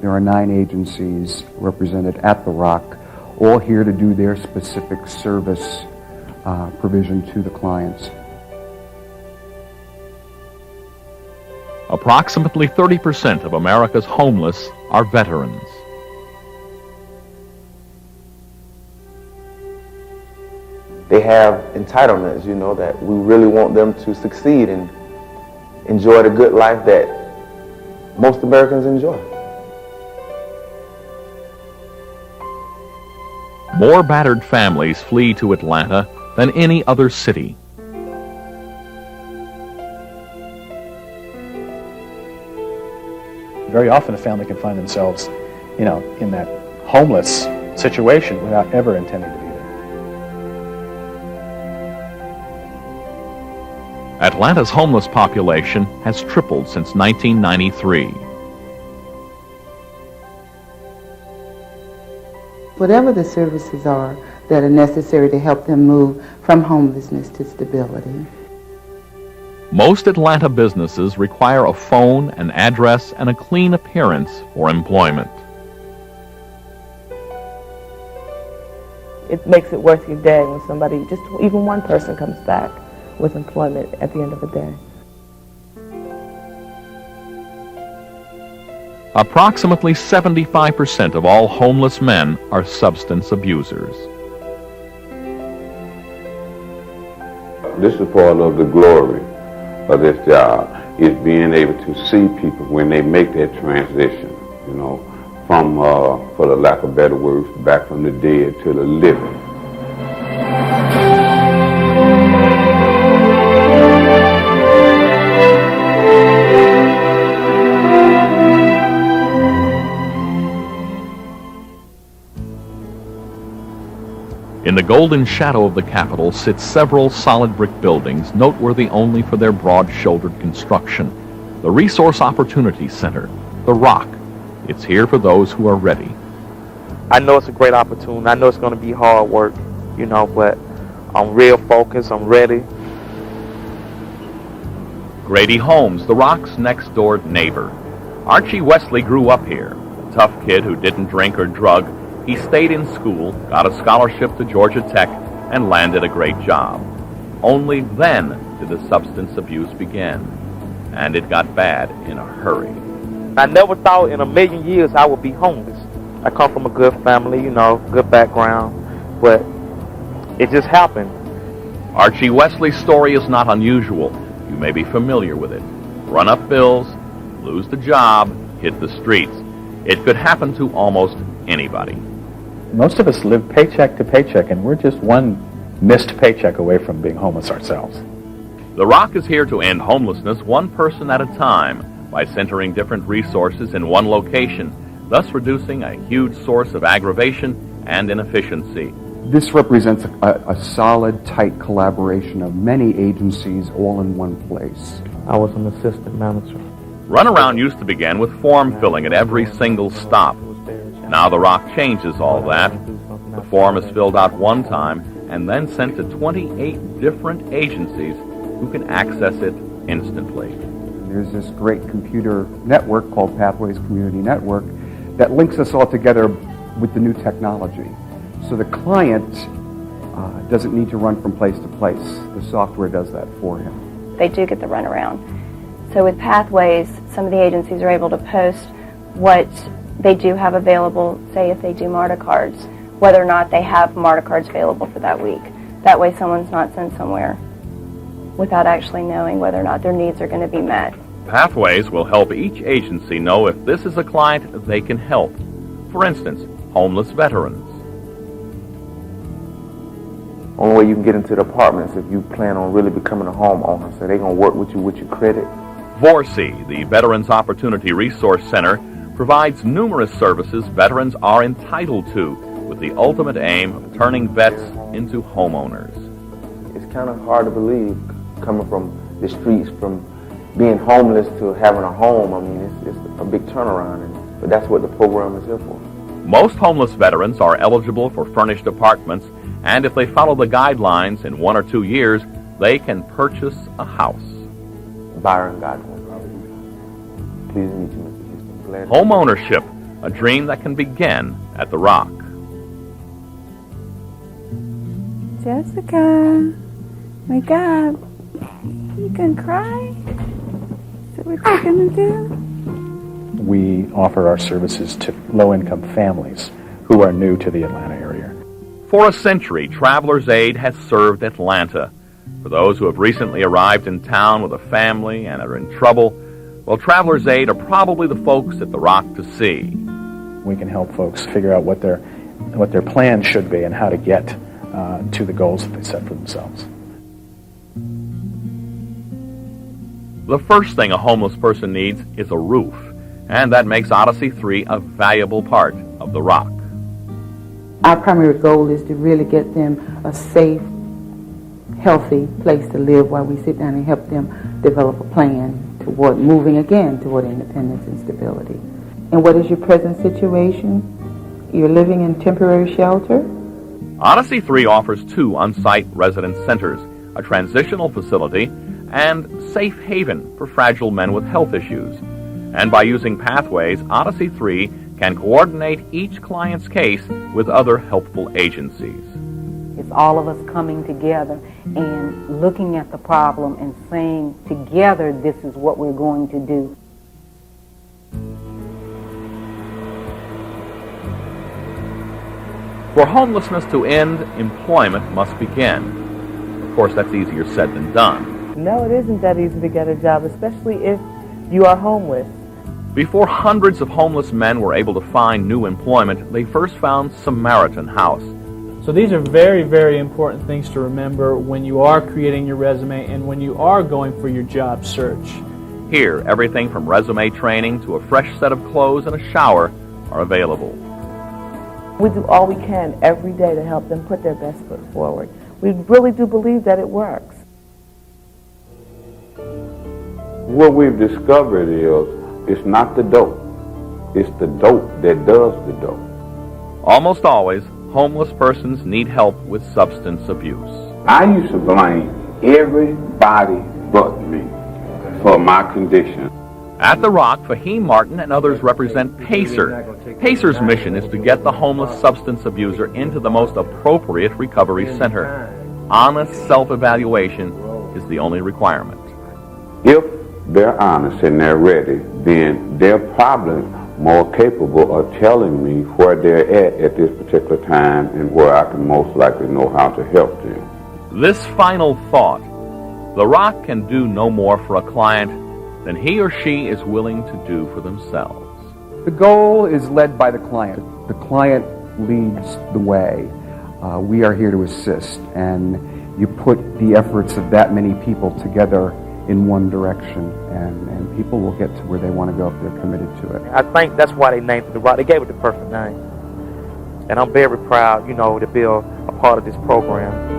There are 9 agencies represented at The Rock, all here to do their specific service provision to the clients. Approximately 30% of America's homeless are veterans. They have entitlements, you know, that we really want them to succeed and enjoy the good life that most Americans enjoy. More battered families flee to Atlanta than any other city. Very often a family can find themselves, in that homeless situation without ever intending to be there. Atlanta's homeless population has tripled since 1993. Whatever the services are that are necessary to help them move from homelessness to stability. Most Atlanta businesses require a phone, an address, and a clean appearance for employment. It makes it worth your day when somebody, just even one person, comes back with employment at the end of the day. Approximately 75% of all homeless men are substance abusers. This is part of the glory of this job, is being able to see people when they make that transition, from, for the lack of better words, back from the dead to the living. In the golden shadow of the Capitol sit several solid brick buildings, noteworthy only for their broad-shouldered construction. The Resource Opportunity Center, The Rock. It's here for those who are ready. I know it's a great opportunity. I know it's going to be hard work, but I'm real focused. I'm ready. Grady Holmes, The Rock's next-door neighbor. Archie Wesley grew up here, a tough kid who didn't drink or drug. He stayed in school, got a scholarship to Georgia Tech, and landed a great job. Only then did the substance abuse begin, and it got bad in a hurry. I never thought in a million years I would be homeless. I come from a good family, good background, but it just happened. Archie Wesley's story is not unusual. You may be familiar with it. Run up bills, lose the job, hit the streets. It could happen to almost anybody. Most of us live paycheck to paycheck, and we're just one missed paycheck away from being homeless ourselves. The Rock is here to end homelessness one person at a time by centering different resources in one location, thus reducing a huge source of aggravation and inefficiency. This represents a solid, tight collaboration of many agencies all in one place. I was an assistant manager. Runaround used to begin with form filling at every single stop. Now the Rock changes all that. The form is filled out one time and then sent to 28 different agencies who can access it instantly. There's this great computer network called Pathways Community Network that links us all together with the new technology. So the client doesn't need to run from place to place. The software does that for him. They do get the runaround. So with Pathways, some of the agencies are able to post what they do have available, say if they do MARTA cards, whether or not they have MARTA cards available for that week. That way someone's not sent somewhere without actually knowing whether or not their needs are going to be met. Pathways will help each agency know if this is a client they can help. For instance, homeless veterans. Only way you can get into the apartments if you plan on really becoming a homeowner. So they're going to work with you with your credit. VORCE, the Veterans Opportunity Resource Center, provides numerous services veterans are entitled to, with the ultimate aim of turning vets into homeowners. It's kind of hard to believe, coming from the streets, from being homeless to having a home. I mean, it's a big turnaround, but that's what the program is here for. Most homeless veterans are eligible for furnished apartments, and if they follow the guidelines in 1 or 2 years, they can purchase a house. Byron Godwin. Pleased to meet you, Mr. Houston. Glad to Home ownership, a dream that can begin at the Rock. Jessica, wake up. You can cry? Is that what you're going to do? We offer our services to low-income families who are new to the Atlanta area. For a century, Travelers Aid has served Atlanta. For those who have recently arrived in town with a family and are in trouble, well, Travelers Aid are probably the folks at the Rock to see. We can help folks figure out what their plan should be and how to get to the goals that they set for themselves. The first thing a homeless person needs is a roof, and that makes Odyssey 3 a valuable part of the Rock. Our primary goal is to really get them a safe, healthy place to live while we sit down and help them develop a plan toward moving again toward independence and stability. And what is your present situation? You're living in temporary shelter? Odyssey 3 offers 2 on-site residence centers, a transitional facility, and safe haven for fragile men with health issues. And by using Pathways, Odyssey 3 can coordinate each client's case with other helpful agencies. It's all of us coming together and looking at the problem and saying together this is what we're going to do. For homelessness to end, employment must begin. Of course, that's easier said than done. No, it isn't that easy to get a job, especially if you are homeless. Before hundreds of homeless men were able to find new employment, they first found Samaritan House. So these are very, very important things to remember when you are creating your resume and when you are going for your job search. Here, everything from resume training to a fresh set of clothes and a shower are available. We do all we can every day to help them put their best foot forward. We really do believe that it works. What we've discovered is it's not the dope. It's the dope that does the dope. Almost always, homeless persons need help with substance abuse. I used to blame everybody but me for my condition. At the Rock, Fahim Martin and others represent PACER. PACER's mission is to get the homeless substance abuser into the most appropriate recovery center. Honest self-evaluation is the only requirement. If they're honest and they're ready, then they're probably more capable of telling me where they're at this particular time and where I can most likely know how to help them. This final thought, the Rock can do no more for a client than he or she is willing to do for themselves. The goal is led by the client. The client leads the way. We are here to assist, and you put the efforts of that many people together in one direction, and people will get to where they want to go if they're committed to it. I think that's why they named it the Rock. They gave it the perfect name. And I'm very proud, to be a part of this program.